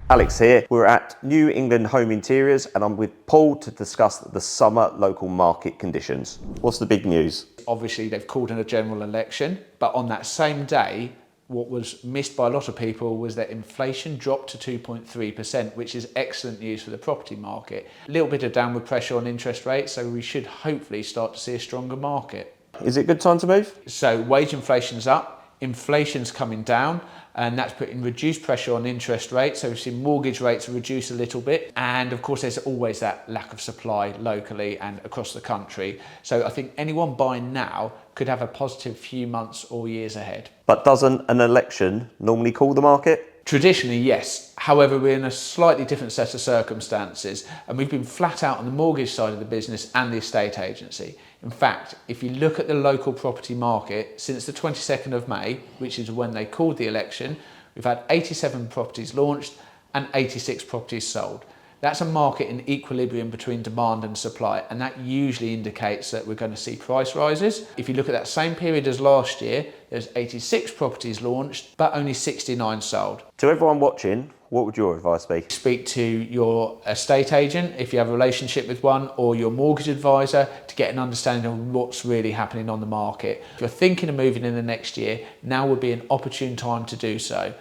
Alex here. We're at New England Home Interiors and I'm with Paul to discuss the summer local market conditions. What's the big news? Obviously, they've called in a general election, but on that same day, what was missed by a lot of people was that inflation dropped to 2.3%, which is excellent news for the property market. A little bit of downward pressure on interest rates, so we should hopefully start to see a stronger market. Is it a good time to move? So wage inflation's up, inflation's coming down, and that's putting reduced pressure on interest rates. So we've seen mortgage rates reduce a little bit. And of course, there's always that lack of supply locally and across the country. So I think anyone buying now could have a positive few months or years ahead. But doesn't an election normally cool the market? Traditionally, yes. However, we're in a slightly different set of circumstances, and we've been flat out on the mortgage side of the business and the estate agency. In fact, if you look at the local property market, since the 22nd of May, which is when they called the election, we've had 87 properties launched and 86 properties sold. That's a market in equilibrium between demand and supply, and that usually indicates that we're going to see price rises. If you look at that same period as last year, there's 86 properties launched, but only 69 sold. To everyone watching, what would your advice be? Speak to your estate agent if you have a relationship with one, or your mortgage advisor to get an understanding of what's really happening on the market. If you're thinking of moving in the next year, now would be an opportune time to do so.